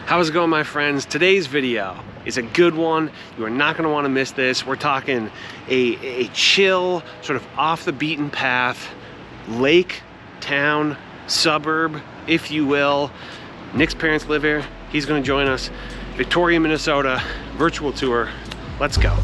How's it going, my friends? Today's video is a good one. You are not gonna wanna miss this. We're talking a chill, sort of off the beaten path, lake, town, suburb, if you will. Nick's parents live here. He's gonna join us. Victoria, Minnesota, virtual tour. Let's go.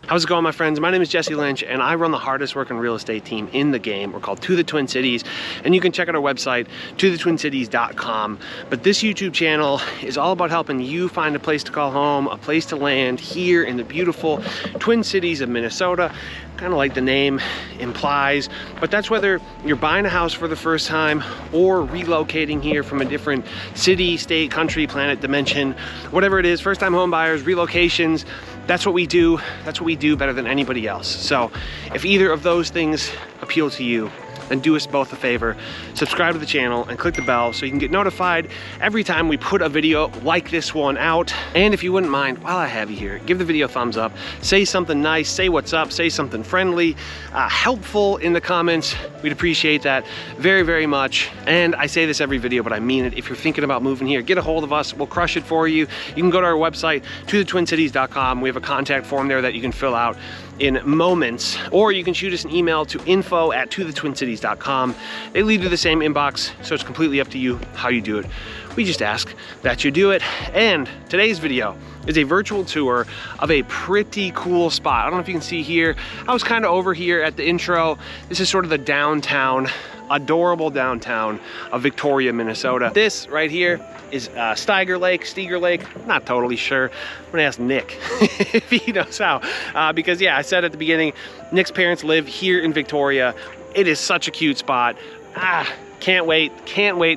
How's it going, my friends? My name is Jesse Lynch, and I run the hardest working real estate team in the game. We're called To the Twin Cities, and you can check out our website, tothetwincities.com. But this YouTube channel is all about helping you find a place to call home, a place to land here in the beautiful Twin Cities of Minnesota, kind of like the name implies. But that's whether you're buying a house for the first time or relocating here from a different city, state, country, planet, dimension, whatever it is, first-time home buyers, relocations. That's what we do. That's what we do better than anybody else. So if either of those things appeal to you, then do us both a favor. Subscribe to the channel and click the bell so you can get notified every time we put a video like this one out. And if you wouldn't mind, while I have you here, give the video a thumbs up, say something nice, say what's up, say something friendly, helpful in the comments. We'd appreciate that very, very much. And I say this every video, but I mean it. If you're thinking about moving here, get a hold of us. We'll crush it for you. You can go to our website, tothetwincities.com. We have a contact form there that you can fill out in moments, or you can shoot us an email to info@tothetwincities.com. They lead to the same inbox, so it's completely up to you how you do it. We just ask that you do it. And today's video is a virtual tour of a pretty cool spot. I don't know if you can see here. I was kind of over here at the intro. This is sort of the downtown, adorable downtown of Victoria, Minnesota. This right here is Steger Lake, not totally sure. I'm gonna ask Nick if he knows how. Because yeah, I said at the beginning, Nick's parents live here in Victoria. It is such a cute spot. Can't wait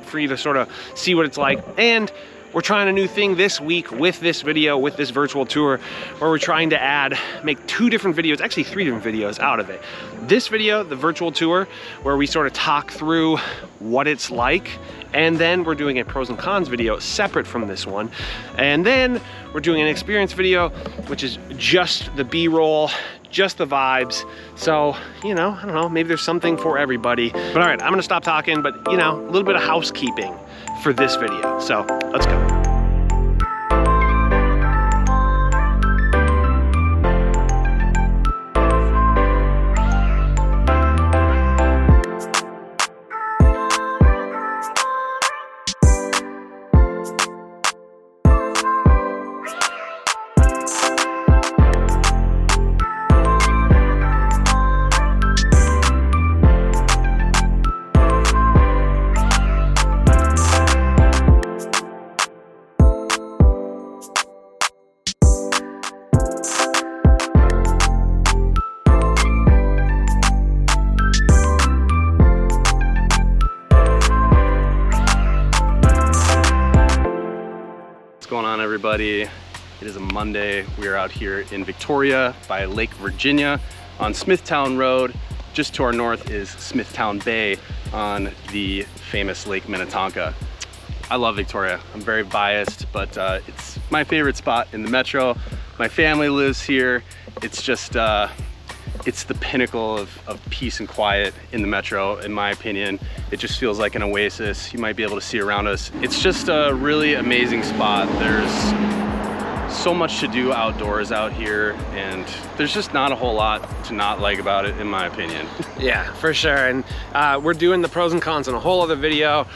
for you to sort of see what it's like. And we're trying a new thing this week with this video, with this virtual tour, where we're trying to make 2 different videos, actually 3 different videos out of it. This video, the virtual tour, where we sort of talk through what it's like, and then we're doing a pros and cons video separate from this one. And then we're doing an experience video, which is just the B-roll, just the vibes. So, you know, I don't know, maybe there's something for everybody. But all right, I'm gonna stop talking, but you know, a little bit of housekeeping for this video. So let's go. Everybody, it is a Monday. We are out here in Victoria by Lake Virginia on Smithtown Road. Just to our north is Smithtown Bay on the famous Lake Minnetonka. I love Victoria. I'm very biased, but it's my favorite spot in the metro. My family lives here. It's just it's the pinnacle of peace and quiet in the metro, in my opinion. It just feels like an oasis. You might be able to see around us. It's just a really amazing spot. There's so much to do outdoors out here, and there's just not a whole lot to not like about it, in my opinion. Yeah, for sure. And we're doing the pros and cons in a whole other video.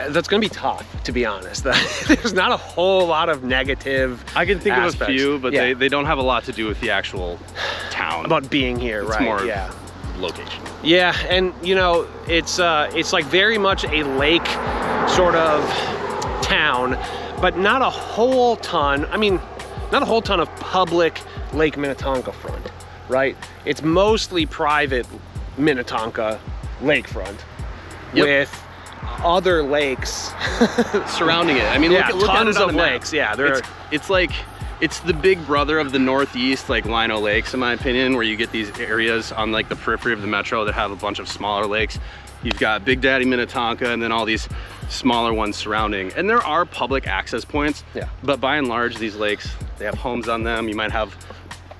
That's gonna be tough, to be honest. There's not a whole lot of negative I can think aspects. Of a few, but yeah, they don't have a lot to do with the actual town. About being here, it's right? More yeah. Location. Yeah, and you know, it's like very much a lake sort of town, but not a whole ton. I mean, not a whole ton of public Lake Minnetonka front, right? It's mostly private Minnetonka lakefront, yep, with other lakes surrounding it. I mean, yeah, look tons at it of lakes. Yeah, it's like it's the big brother of the Northeast, like Lino Lakes, in my opinion, where you get these areas on like the periphery of the metro that have a bunch of smaller lakes. You've got Big Daddy Minnetonka and then all these smaller ones surrounding. And there are public access points, but by and large, these lakes, they have homes on them. You might have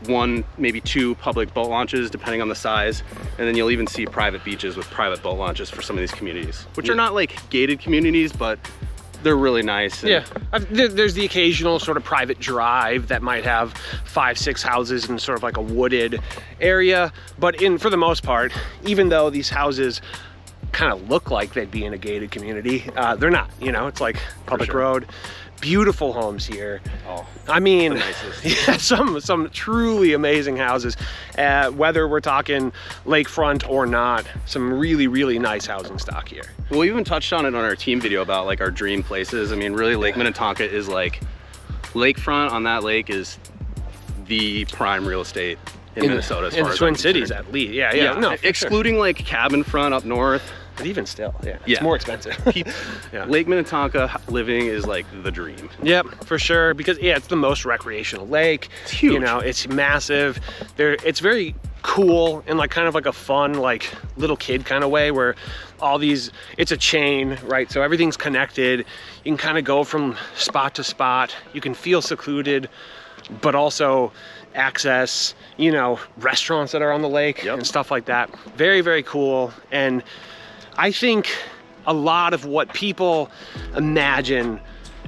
one, maybe two public boat launches, depending on the size. And then you'll even see private beaches with private boat launches for some of these communities, which are not like gated communities, but they're really nice. Yeah, there's the occasional sort of private drive that might have 5-6 houses in sort of like a wooded area. But for the most part, even though these houses kind of look like they'd be in a gated community, they're not, you know, it's like public road. Beautiful homes here. Oh, I mean, yeah, some truly amazing houses. Whether we're talking lakefront or not, some really, really nice housing stock here. We even touched on it on our team video about like our dream places. I mean, really, Lake Minnetonka is like, lakefront on that lake is the prime real estate in Minnesota. As in far the as Twin Cities, at least. Yeah. No, excluding like cabin front up north. But even still, it's more expensive. Lake Minnetonka living is like the dream. Yep, for sure. Because it's the most recreational lake. It's huge. You know, it's massive. It's very cool in like kind of like a fun, like little kid kind of way, where all these, it's a chain, right? So everything's connected. You can kind of go from spot to spot. You can feel secluded, but also access, you know, restaurants that are on the lake and stuff like that. Very, very cool. And I think a lot of what people imagine,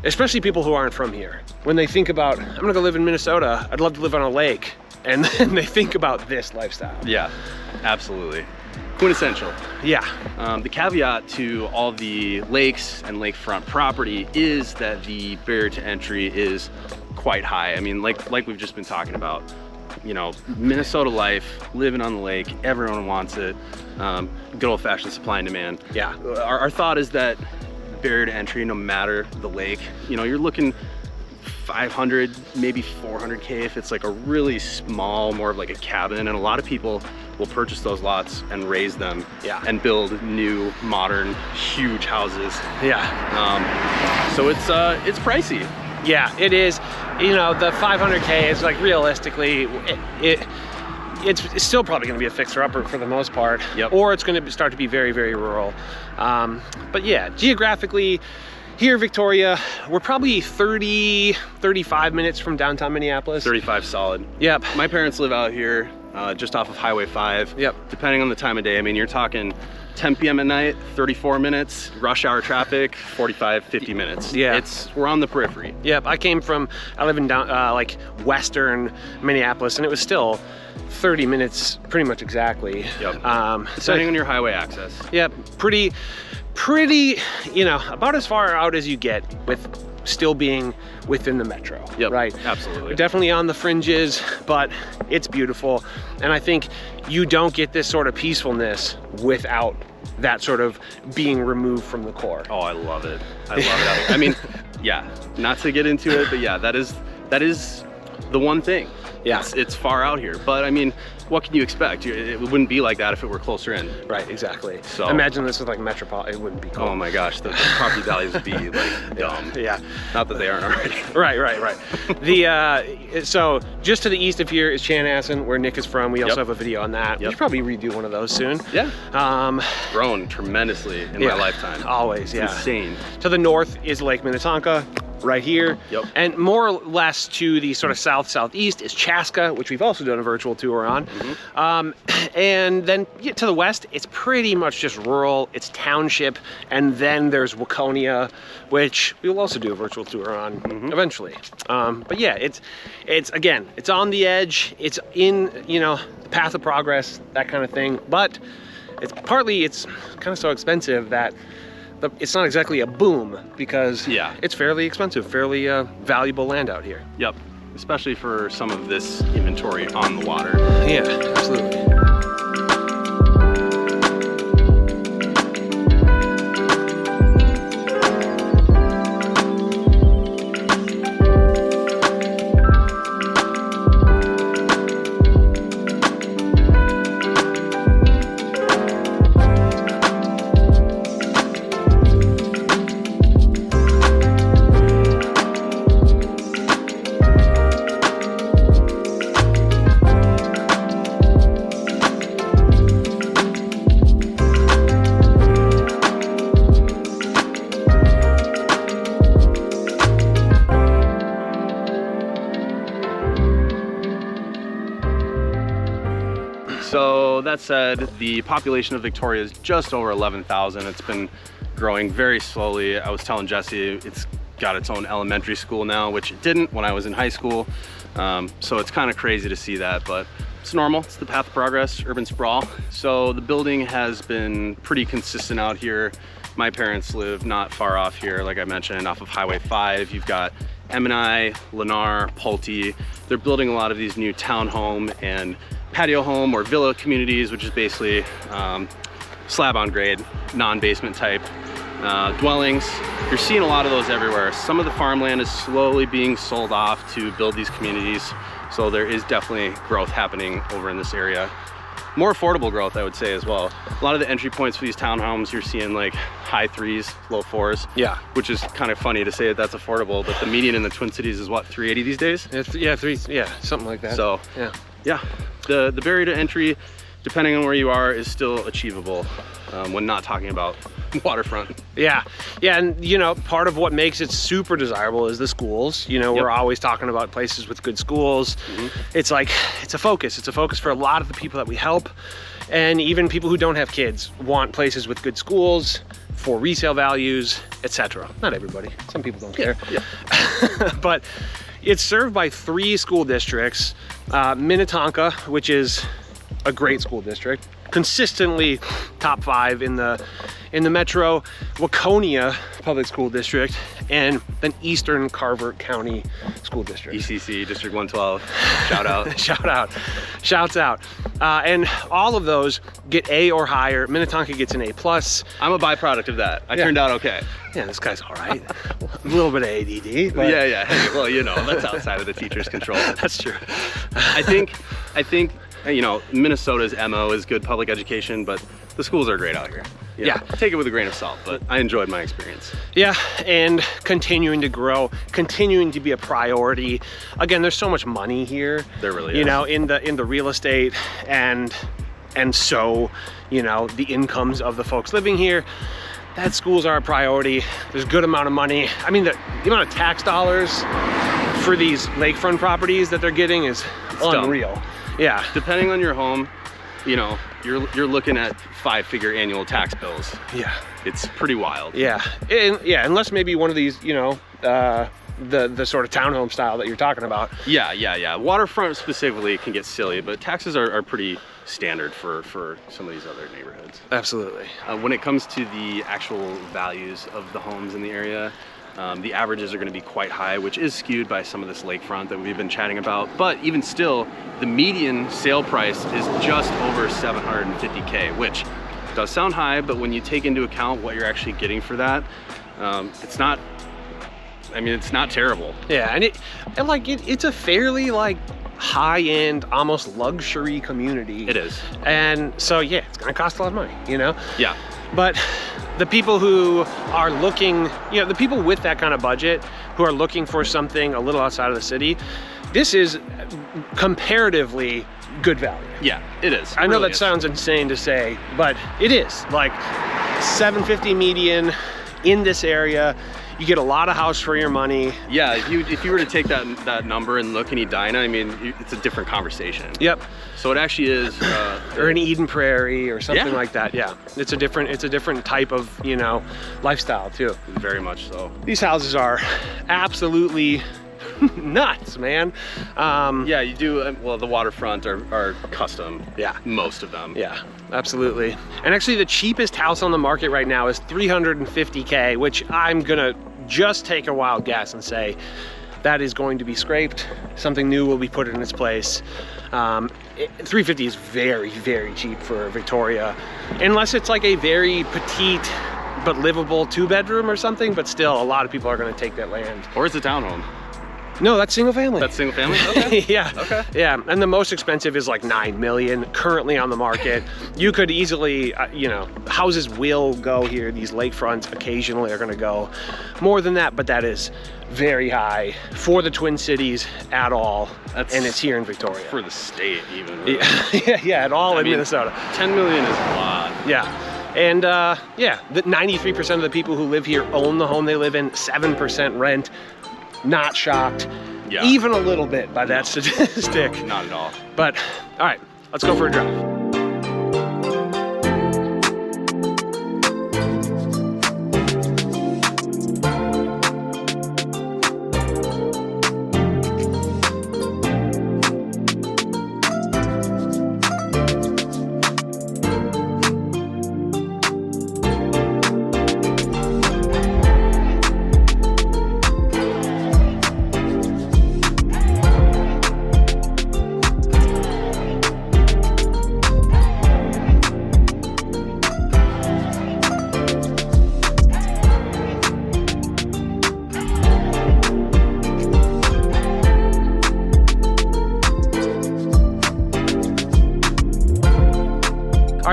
especially people who aren't from here, when they think about, I'm gonna go live in Minnesota, I'd love to live on a lake, and then they think about this lifestyle. Yeah, absolutely. Quintessential. Yeah. The caveat to all the lakes and lakefront property is that the barrier to entry is quite high. I mean, like we've just been talking about, you know, Minnesota life, living on the lake, everyone wants it. Good old-fashioned supply and demand. Yeah. Our thought is that barrier to entry, no matter the lake, you know, you're looking 500, maybe 400K if it's like a really small, more of like a cabin. And a lot of people will purchase those lots and raise them and build new, modern, huge houses. Yeah. So it's pricey. Yeah, it is. You know, the 500K is like realistically, it's still probably going to be a fixer-upper for the most part, or it's going to start to be very, very rural. But yeah, geographically, here, Victoria, we're probably 35 minutes from downtown Minneapolis. 35 solid. Yep. My parents live out here just off of Highway 5. Yep. Depending on the time of day, I mean, you're talking 10 p.m. at night, 34 minutes, rush hour traffic, 45, 50 minutes. Yeah. We're on the periphery. Yep, I live in like western Minneapolis, and it was still 30 minutes pretty much exactly. Yep. Depending on your highway access. Yep, pretty, you know, about as far out as you get with still being within the metro. Yep, right? Absolutely. We're definitely on the fringes, but it's beautiful. And I think you don't get this sort of peacefulness without that sort of being removed from the core. Oh, I love it. I love it out here. I mean, yeah, not to get into it, but yeah, that is the one thing. Yeah. It's far out here, but I mean, what can you expect? It wouldn't be like that if it were closer in. Right, exactly. So imagine this was like metropolitan, it wouldn't be cool. Oh my gosh, the property values would be like dumb. Yeah. Not that they aren't already. Right. So just to the east of here is Chanhassen, where Nick is from. We also have a video on that. We should probably redo one of those soon. Yeah. Grown tremendously in my lifetime. Always, it's insane. To the north is Lake Minnetonka, right here. Yep. And more or less to the sort of southeast is Chaska, which we've also done a virtual tour on. And then to the west, it's pretty much just rural, it's township, and then there's Waconia, which we will also do a virtual tour on eventually. But yeah, it's again, it's on the edge, it's in, you know, the path of progress, that kind of thing, but it's kind of so expensive that it's not exactly a boom, because it's fairly expensive, fairly valuable land out here. Yep, especially for some of this inventory on the water. Yeah, absolutely. that said, the population of Victoria is just over 11,000. It's been growing very slowly. I was telling Jesse it's got its own elementary school now, which it didn't when I was in high school. So it's kind of crazy to see that, but it's normal. It's the path of progress, urban sprawl. So the building has been pretty consistent out here. My parents live not far off here, like I mentioned, off of Highway 5. You've got M&I, Lennar, Pulte. They're building a lot of these new townhome and patio home or villa communities, which is basically slab on grade, non-basement type dwellings. You're seeing a lot of those everywhere. Some of the farmland is slowly being sold off to build these communities. So there is definitely growth happening over in this area. More affordable growth, I would say, as well. A lot of the entry points for these townhomes, you're seeing like high 3s, low 4s. Yeah. Which is kind of funny to say that that's affordable, but the median in the Twin Cities is what, 380 these days? Yeah, something like that. So yeah, the barrier to entry, depending on where you are, is still achievable when not talking about waterfront. Yeah, and you know, part of what makes it super desirable is the schools. You know, we're always talking about places with good schools. It's like, it's a focus for a lot of the people that we help, and even people who don't have kids want places with good schools for resale values, etc. Not everybody, some people don't care. But it's served by 3 school districts. Minnetonka, which is a great school district, consistently top 5 in the metro, Waconia Public School District, and then Eastern Carver County School District. ECC, District 112, shout out. Shouts out. And all of those get A or higher. Minnetonka gets an A+. I'm a byproduct of that. I turned out okay. Yeah, this guy's all right. A little bit of ADD. But... Yeah. Hey, well, you know, that's outside of the teacher's control. That's true. I think, you know, Minnesota's MO is good public education, but the schools are great out here. Yeah, take it with a grain of salt, but I enjoyed my experience. Yeah, and continuing to grow, continuing to be a priority. Again, there's so much money here. There really is. You know, in the real estate, and so, you know, the incomes of the folks living here, that schools are a priority. There's a good amount of money. I mean, the amount of tax dollars for these lakefront properties that they're getting is unreal. Yeah. Depending on your home, you know, you're looking at 5-figure annual tax bills. Yeah. It's pretty wild. Yeah. And unless maybe one of these, you know, the sort of townhome style that you're talking about. Yeah. Waterfront specifically can get silly, but taxes are pretty standard for some of these other neighborhoods. Absolutely. When it comes to the actual values of the homes in the area, the averages are going to be quite high, which is skewed by some of this lakefront that we've been chatting about. But even still, the median sale price is just over $750K, which does sound high, but when you take into account what you're actually getting for that, it's not, I mean, it's not terrible. Yeah, and it's a fairly like high-end, almost luxury community. It is. And so yeah, it's gonna cost a lot of money, you know? Yeah. But the people who are looking, you know, the people with that kind of budget who are looking for something a little outside of the city, this is comparatively good value. Yeah, it is. I know that sounds insane to say, but it is. Like $750 median in this area. You get a lot of house for your money. Yeah, if you were to take that number and look in Edina, I mean, it's a different conversation. Yep. So it actually is, or in Eden Prairie or something like that. Yeah, it's a different type of, you know, lifestyle too. Very much so. These houses are absolutely nuts, man. Yeah, you do. Well, the waterfront are custom. Yeah, most of them. Yeah, absolutely. And actually, the cheapest house on the market right now is $350K, which I'm gonna just take a wild guess and say that is going to be scraped. Something new will be put in its place. $350 is very, very cheap for Victoria, unless it's like a very petite but livable 2-bedroom or something. But still, a lot of people are going to take that land. Or it's a townhome. No, that's single family. That's single family? Okay. Yeah. Okay. Yeah, and the most expensive is like $9 million currently on the market. You could easily, you know, houses will go here. These lakefronts occasionally are gonna go more than that, but that is very high for the Twin Cities at all. And it's here in Victoria. For the state even. Really. Yeah, at all in Minnesota. 10 million is a lot. Yeah. And yeah, 93% of the people who live here own the home they live in, 7% rent. Not shocked, even a little bit by that statistic. Not at all. But all right, let's go for a drive.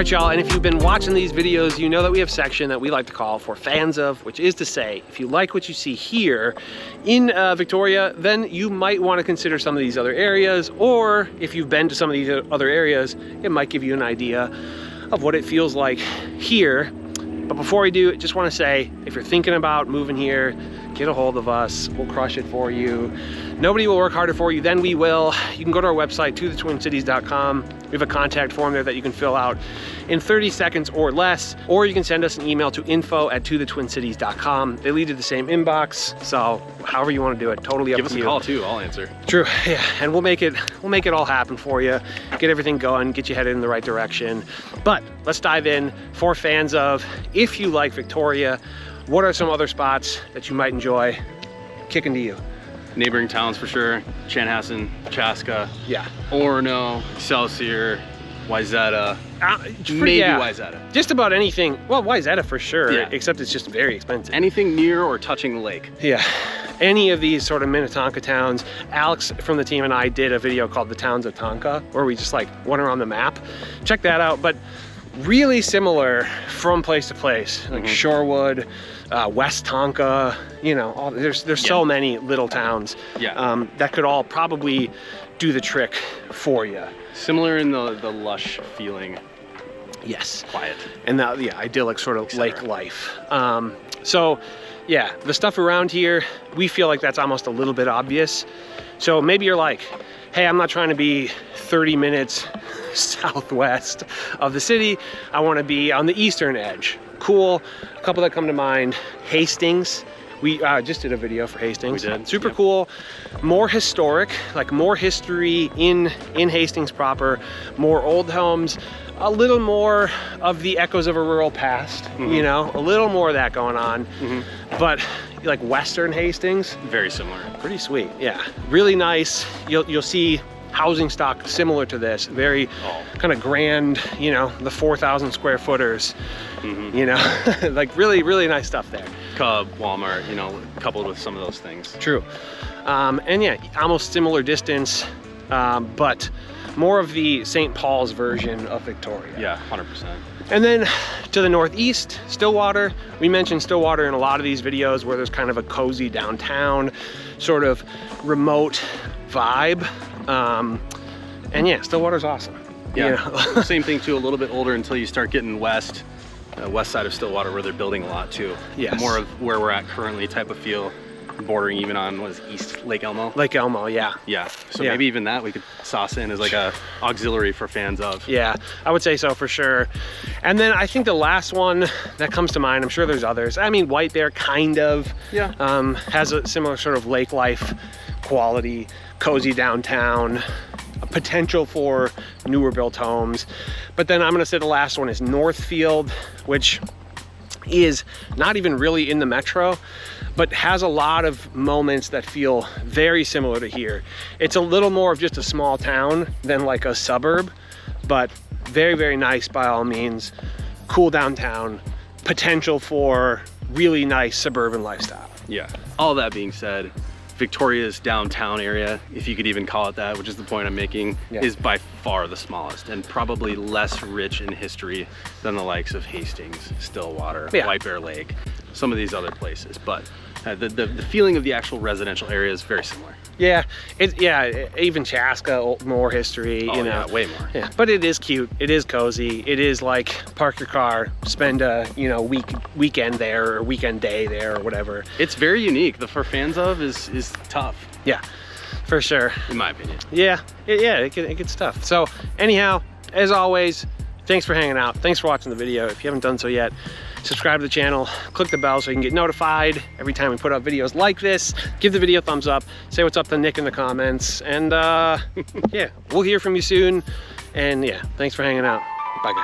right, y'all, and if you've been watching these videos, you know that we have a section that we like to call For Fans Of, which is to say, if you like what you see here in Victoria, then you might want to consider some of these other areas, or if you've been to some of these other areas, it might give you an idea of what it feels like here. But before we do, just want to say, if you're thinking about moving here, get a hold of us. We'll crush it for you. Nobody will work harder for you than we will. You can go to our website, tothetwincities.com. We have a contact form there that you can fill out in 30 seconds or less, or you can send us an email to info@tothetwincities.com. They lead to the same inbox, so however you want to do it, totally up to you. Give us a call too, I'll answer. True, yeah, and we'll make it all happen for you, get everything going, get you headed in the right direction. But let's dive in. For Fans Of, if you like Victoria, what are some other spots that you might enjoy? Kicking to you. Neighboring towns for sure. Chanhassen, Chaska, Yeah. Orono, Excelsior, Wayzata, maybe yeah. Wayzata. Just about anything. Well, Wayzata for sure, Yeah. except it's just very expensive. Anything near or touching the lake. Yeah. Any of these sort of Minnetonka towns. Alex from the team and I did a video called The Towns of Tonka, where we just like went around the map. Check that out. But really similar from place to place, like Shorewood, West Tonka, you know, there's so many little towns that could all probably do the trick for you. Similar in the lush feeling. Yes. Quiet. And the idyllic sort of lake life. So yeah, the stuff around here, we feel like that's almost a little bit obvious. So maybe you're like, hey, I'm not trying to be 30 minutes southwest of the city. I want to be on the eastern edge. Cool. A couple that come to mind. Hastings. We just did a video for Hastings. We did. Super cool. More historic, like more history in Hastings proper. More old homes. A little more of the echoes of a rural past. You know, a little more of that going on. But like Western Hastings, very similar. Pretty sweet. Yeah, really nice. You'll see housing stock similar to this, very kind of grand, you know, the 4,000 square footers, you know, like really nice stuff there. Cub, Walmart, you know, coupled with some of those things. True. And yeah, almost similar distance, but more of the St. Paul's version of Victoria. Yeah, 100%. And then to the northeast, Stillwater. We mentioned Stillwater in a lot of these videos where there's kind of a cozy downtown, sort of remote vibe. And yeah, Stillwater's awesome. Yeah, you know? Same thing too, a little bit older until you start getting west side of Stillwater, where they're building a lot too. Yes. More of where we're at currently type of feel, bordering even on, what is it, East Lake Elmo? Lake Elmo, yeah. Yeah, so maybe even that we could sauce in as like a auxiliary for Fans Of. Yeah, I would say so for sure. And then I think the last one that comes to mind, I'm sure there's others. I mean, White Bear kind of has a similar sort of lake life quality, cozy downtown, a potential for newer built homes. But then I'm gonna say the last one is Northfield, which is not even really in the metro, but has a lot of moments that feel very similar to here. It's a little more of just a small town than like a suburb, but very nice by all means. Cool downtown, potential for really nice suburban lifestyle. Yeah, all that being said, Victoria's downtown area, if you could even call it that, which is the point I'm making, is by far the smallest and probably less rich in history than the likes of Hastings, Stillwater, White Bear Lake, some of these other places. But the feeling of the actual residential area is very similar. Yeah, even Chaska, more history, you know. Yeah, way more. Yeah, but it is cute. It is cozy. It is like park your car, spend a weekend there or weekend day there or whatever. It's very unique. The For Fans Of is tough. Yeah, for sure. In my opinion. Yeah, it gets tough. So anyhow, as always, thanks for hanging out. Thanks for watching the video. If you haven't done so yet, subscribe to the channel, click the bell so you can get notified every time we put out videos like this. Give the video a thumbs up, say what's up to Nick in the comments, and yeah, we'll hear from you soon. And yeah, thanks for hanging out. Bye guys.